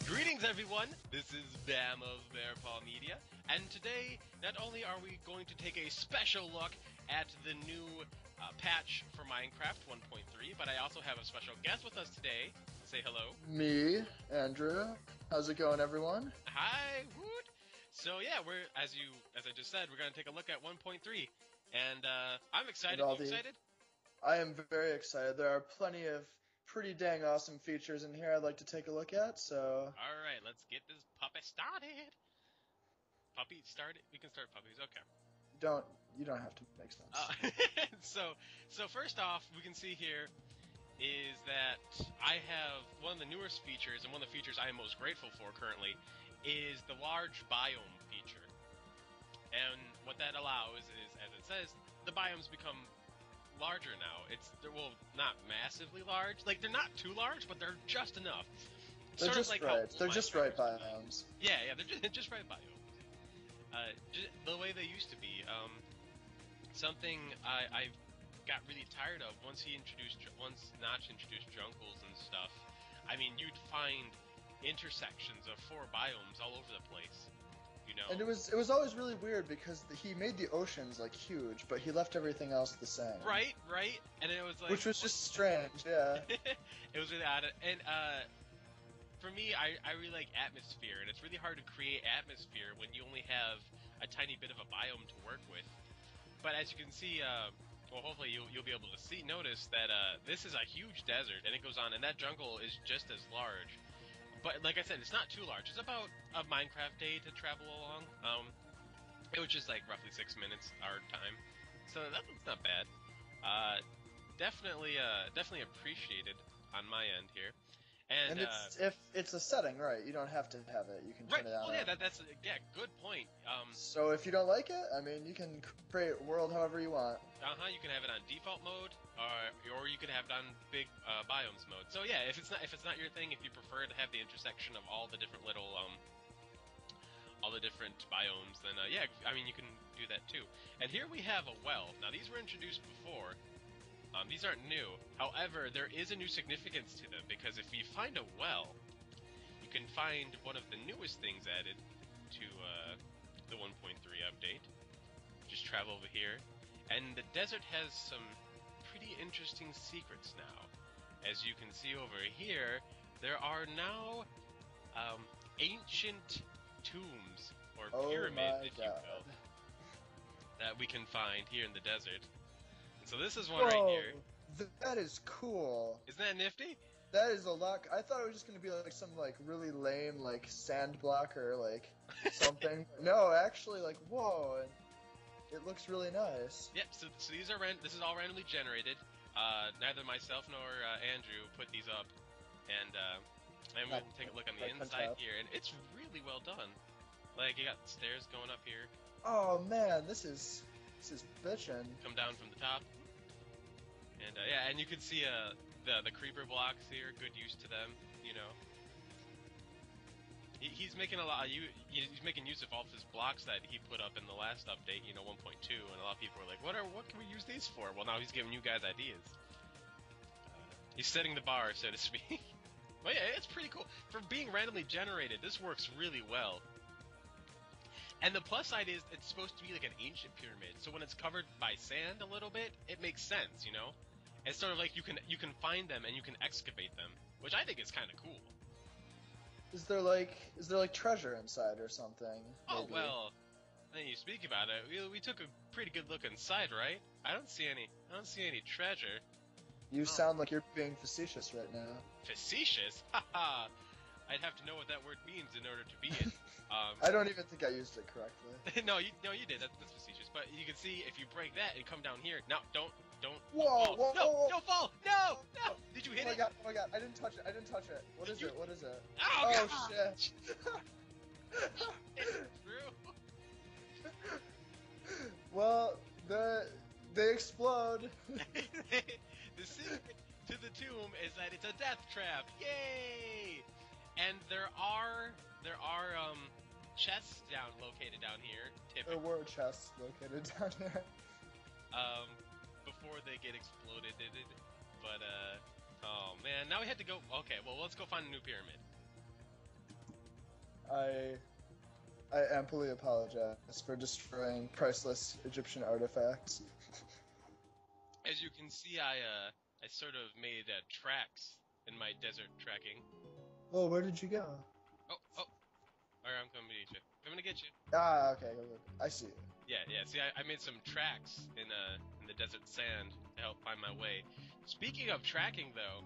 Greetings, everyone! This is B.A.M of Bear Paw Media, and today, not only are we going to take a special look at the new patch for Minecraft 1.3, but I also have a special guest with us today. Say hello. Me, Andrew. How's it going, everyone? Hi, woot! So yeah, as I just said, we're going to take a look at 1.3, and I'm excited. You excited? I am very excited. There are plenty of pretty dang awesome features in here I'd like to take a look at, so... Alright, let's get this puppy started! Puppy started? We can start puppies, okay. You don't have to make sense. So first off, we can see here is that I have one of the newest features, and one of the features I am most grateful for currently, is the large biome feature. And what that allows is, as it says, the biomes become larger now. They're not massively large. Like, they're not too large, but they're just enough. They're just like right. They're just right biomes. Yeah, they're just right biomes. The way they used to be. Something I got really tired of once Notch introduced jungles and stuff. I mean, you'd find intersections of 4 biomes all over the place. You know? And it was always really weird because he made the oceans like huge, but he left everything else the same. Right, and it was like, which was just strange, yeah. It was really odd, and for me, I really like atmosphere, and it's really hard to create atmosphere when you only have a tiny bit of a biome to work with. But as you can see, well, hopefully you'll be able to notice that this is a huge desert, and it goes on, and that jungle is just as large. But like I said, it's not too large. It's about a Minecraft day to travel along. It was just like roughly 6 minutes our time, so that's not bad. Definitely appreciated on my end here. And if it's a setting, right? You don't have to have it. You can turn it on. Well, yeah, that's good point. So if you don't like it, I mean, you can create a world however you want. You can have it on default mode, or you can have it on big biomes mode. So yeah, if it's not your thing, if you prefer to have the intersection of all the different little all the different biomes, then yeah, I mean, you can do that too. And here we have a well. Now these were introduced before. These aren't new. However, there is a new significance to them, because if you find a well, you can find one of the newest things added to the 1.3 update. Just travel over here, and the desert has some pretty interesting secrets now. As you can see over here, there are now ancient tombs, or pyramids, if you will, that we can find here in the desert. So this is one right here. That is cool. Isn't that nifty? That is a lot. I thought it was just gonna be like some like really lame like sand block or like something. No, actually, like whoa, it looks really nice. Yep. So these are this is all randomly generated. Neither myself nor Andrew put these up, and we'll take a look on the inside here, and it's really well done. Like, you got stairs going up here. Oh man, this is bitchin'. Come down from the top. And yeah, and you can see the creeper blocks here. Good use to them, you know. He's making he's making use of all of his blocks that he put up in the last update, you know, 1.2, and a lot of people are like, what can we use these for? Well, now he's giving you guys ideas. He's setting the bar, so to speak. But yeah, it's pretty cool. For being randomly generated, this works really well. And the plus side is it's supposed to be like an ancient pyramid, so when it's covered by sand a little bit, it makes sense, you know? It's sort of like you can find them and you can excavate them, which I think is kind of cool. Is there like treasure inside or something? Maybe? Oh well, then you speak about it. We took a pretty good look inside, right? I don't see any treasure. You sound like you're being facetious right now. Facetious? Haha. I'd have to know what that word means in order to be it. I don't even think I used it correctly. No, you did. That's facetious. But you can see if you break that and come down here. No, don't. Whoa! Don't fall! No! Did you hit it? Oh my god! I didn't touch it. What is it? Oh shit! It's true. Well, they explode. The secret to the tomb is that it's a death trap. Yay! And there are chests located down here. Typically. There were chests located down here. Before they get exploded, but oh man, now we had to go. Okay, well let's go find a new pyramid. I amply apologize for destroying priceless Egyptian artifacts. As you can see, I sort of made tracks in my desert tracking. Oh, where did you go? Oh, alright, I'm coming to get you. Coming to get you. Ah, okay, good. I see you. Yeah. See, I made some tracks in the desert sand to help find my way. Speaking of tracking, though,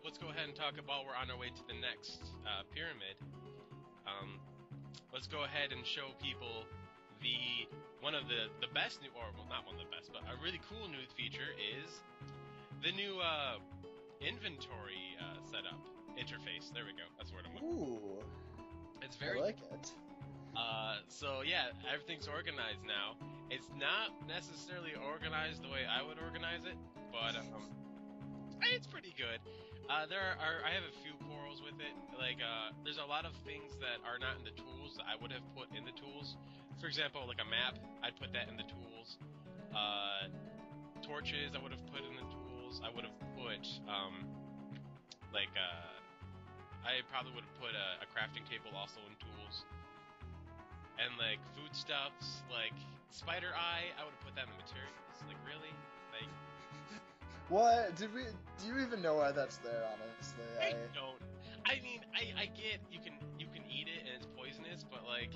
let's go ahead and talk about we're on our way to the next pyramid. Let's go ahead and show people one of the best new, or well, not one of the best, but a really cool new feature is the new inventory setup interface. There we go. That's the word I'm looking for. Ooh, It's very I like it. So yeah, everything's organized now. It's not necessarily organized the way I would organize it, but it's pretty good. I have a few quarrels with it. Like, there's a lot of things that are not in the tools that I would have put in the tools. For example, like a map, I'd put that in the tools. Torches, I would have put in the tools. I would have put, I probably would have put a crafting table also in tools. And, like, foodstuffs, like spider eye, I would have put that in the materials. Like, really? Like... What? Do you even know why that's there, honestly? I don't. I mean, I get you can eat it and it's poisonous, but like...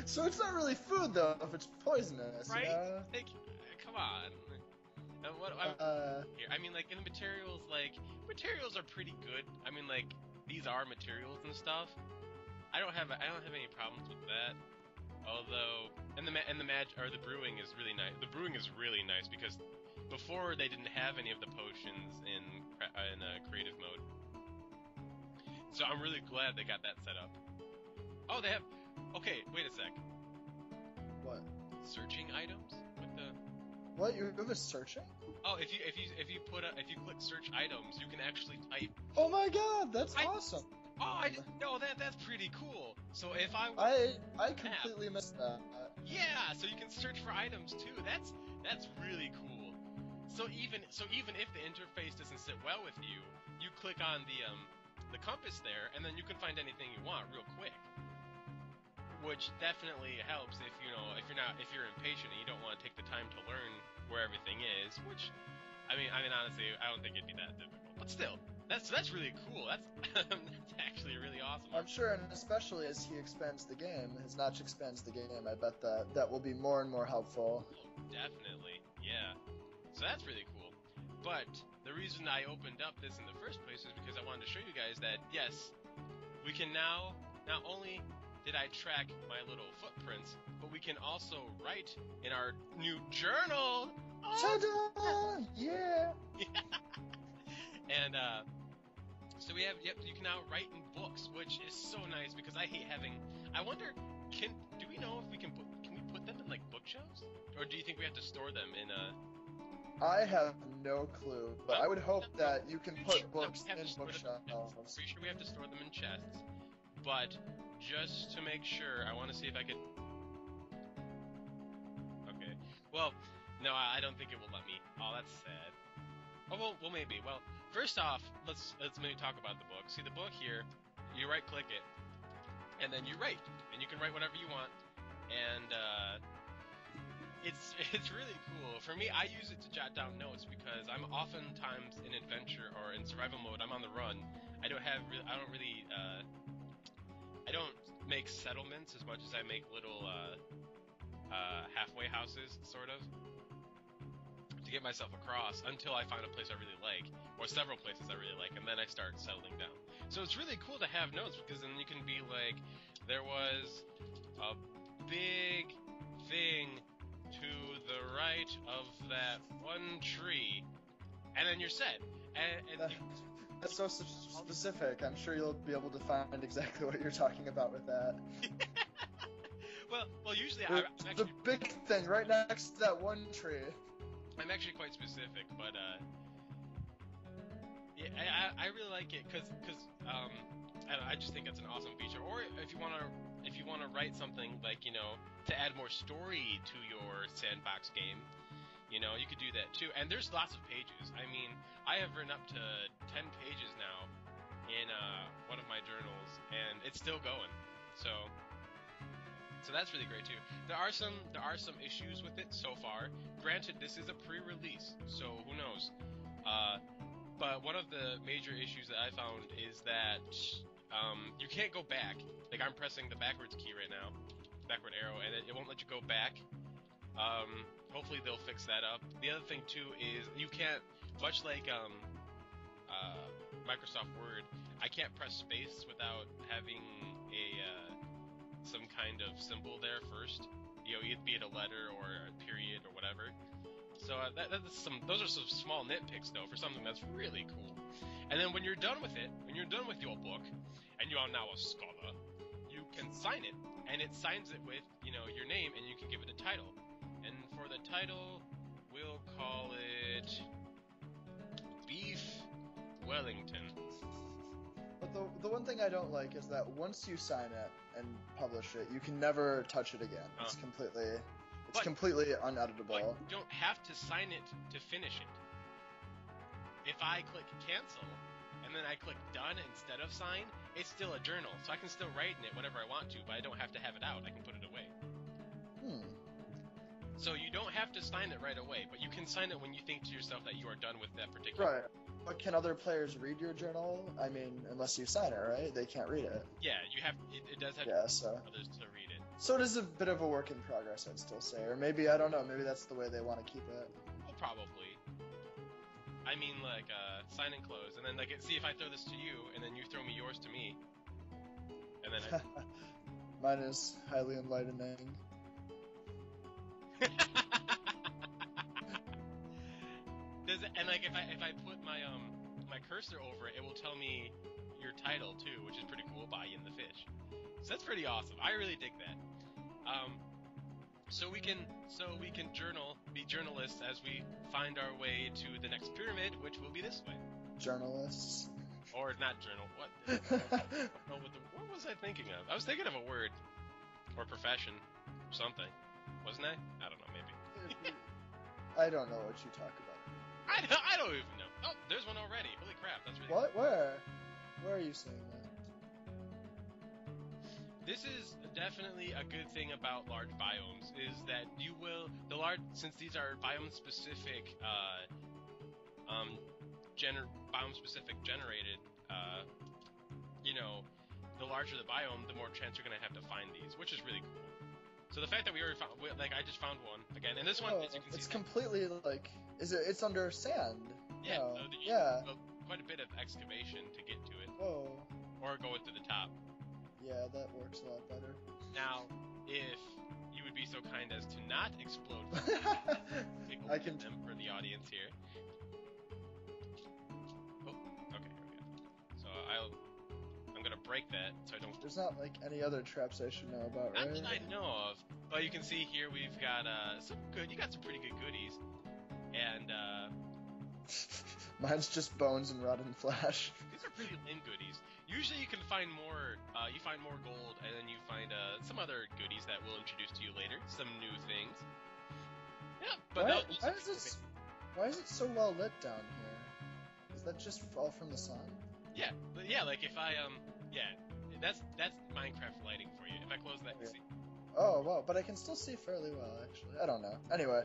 So it's not really food, though, if it's poisonous, right? You know? Like, come on. Here, I mean, like, in the materials, like, materials are pretty good. I mean, like, these are materials and stuff. I don't have any problems with that. Although, the brewing is really nice. The brewing is really nice because before they didn't have any of the potions in creative mode. So I'm really glad they got that set up. Oh, they have. Okay, wait a sec. What? Searching items? What the? What? You have a searching? Oh, if you click search items, you can actually type. Oh my God, that's awesome. Oh, I didn't know that. That's pretty cool. So if I completely missed that. Yeah, so you can search for items too. That's really cool. So even if the interface doesn't sit well with you, you click on the compass there, and then you can find anything you want real quick. Which definitely helps if you're impatient and you don't want to take the time to learn where everything is. Which, I mean honestly, I don't think it'd be that difficult. But still, that's really cool. That's actually really awesome. I'm sure, and especially as he expands the game, his notch expands the game. I bet that will be more and more helpful. Oh, definitely, yeah. So that's really cool. But the reason I opened up this in the first place is because I wanted to show you guys that yes, we can now not only did I track my little footprints, but we can also write in our new journal. Ta-da! Yeah. And so you can now write in books, which is so nice because I hate having. I wonder, do we know if can we put them in like bookshelves, or do you think we have to store them in a? I have no clue, but I would hope that you can put books in bookshelves. Pretty sure we have to store them in chests, but just to make sure, I want to see if I could. Okay. Well, no, I don't think it will let me. Oh, that's sad. Oh well, maybe. Well, first off, let's maybe talk about the book. See the book here. You right-click it, and then you write, and you can write whatever you want, and it's really cool. For me, I use it to jot down notes because I'm oftentimes in adventure or in survival mode. I'm on the run. I don't make settlements as much as I make little halfway houses, sort of, to get myself across until I find a place I really like, or several places I really like, and then I start settling down. So it's really cool to have notes because then you can be like, there was a big thing to the right of that one tree, and then you're set. And that's so specific. I'm sure you'll be able to find exactly what you're talking about with that. well, usually the big thing right next to that one tree. I'm actually quite specific, but yeah, I really like it because I just think it's an awesome feature. Or if you wanna write something like, to add more story to your sandbox game, you could do that too. And there's lots of pages. I mean, I have written up to 10 pages now in one of my journals, and it's still going. So that's really great too. There are some issues with it so far. Granted, this is a pre-release, so who knows? But one of the major issues that I found is that you can't go back. Like, I'm pressing the backwards key right now, backward arrow, and it won't let you go back. Hopefully they'll fix that up. The other thing too is you can't, much like Microsoft Word, I can't press space without having a some kind of symbol there first. You know, be it a letter or a period or whatever. So those are some small nitpicks though for something that's really cool. And then when you're done with it, when you're done with your book, and you are now a scholar, you can sign it, and it signs it with, you know, your name, and you can give it a title. And for the title, we'll call it Beef Wellington. But the one thing I don't like is that once you sign it and publish it, you can never touch it again. It's completely uneditable. But you don't have to sign it to finish it. If I click cancel, and then I click done instead of sign, it's still a journal. So I can still write in it whenever I want to, but I don't have to have it out. I can put it away. So you don't have to sign it right away, but you can sign it when you think to yourself that you are done with that particular... Right. But can other players read your journal? I mean, unless you sign it, right? They can't read it. Yeah, you have. It does have others to read it. So it is a bit of a work in progress, I'd still say. Or maybe, I don't know, maybe that's the way they want to keep it. Well, probably. I mean, like, sign and close, and then, like, see if I throw this to you, and then you throw me yours to me. And then Mine is highly enlightening. And like if I put my my cursor over it, it will tell me your title too, which is pretty cool. Buy in the fish. So that's pretty awesome. I really dig that. So we can be journalists as we find our way to the next pyramid, which will be this way. Journalists. Or not journal. What? What was I thinking of? I was thinking of a word or profession or something. Wasn't I? I don't know. Maybe. I don't know what you talk about. I don't even know. Oh, there's one already. Holy crap, that's really What? Cool. Where are you seeing that? This is definitely a good thing about large biomes, is that you will, since these are biome-specific, biome-specific generated, you know, the larger the biome, the more chance you're going to have to find these, which is really cool. So the fact that we already found, like, I just found one again, and this one, as you can see, it's completely like, it's under sand. Yeah, no. So quite a bit of excavation to get to it. Oh. Or go it to the top. Yeah, that works a lot better. Now, if you would be so kind as to not explode, I can them for the audience here. Oh, okay, here we go. So I'm gonna break that so I don't. There's not like any other traps I should know about, right? Not that I know of. But you can see here we've got some good. You got some pretty good goodies, and mine's just bones and rotten flesh. These are pretty lame goodies. Usually you can find more. You find more gold, and then you find some other goodies that we'll introduce to you later. Some new things. Yeah, but why is it so well lit down here? Is that just all from the sun? Yeah, but yeah, like if I that's Minecraft lighting for you. If I close that, you see. Oh wow, but I can still see fairly well actually. I don't know. Anyway.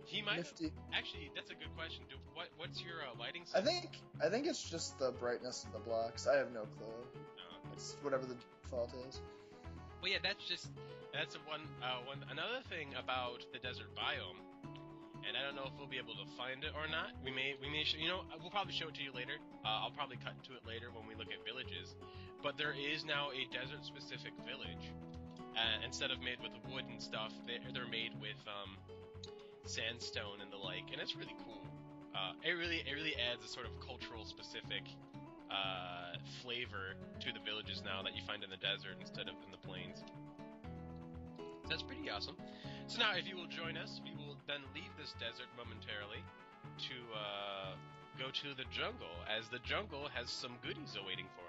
He might actually. That's a good question. What's your lighting setting? I think it's just the brightness of the blocks. I have no clue. It's whatever the default is. Well, yeah, that's another thing about the desert biome, and I don't know if we'll be able to find it or not. We may we'll probably show it to you later. I'll probably cut to it later when we look at villages. But there is now a desert-specific village. Instead of made with wood and stuff, they're made with sandstone and the like, and it's really cool. It really adds a sort of cultural specific flavor to the villages now that you find in the desert instead of in the plains. That's pretty awesome. So now, if you will join us, we will then leave this desert momentarily to go to the jungle, as the jungle has some goodies awaiting for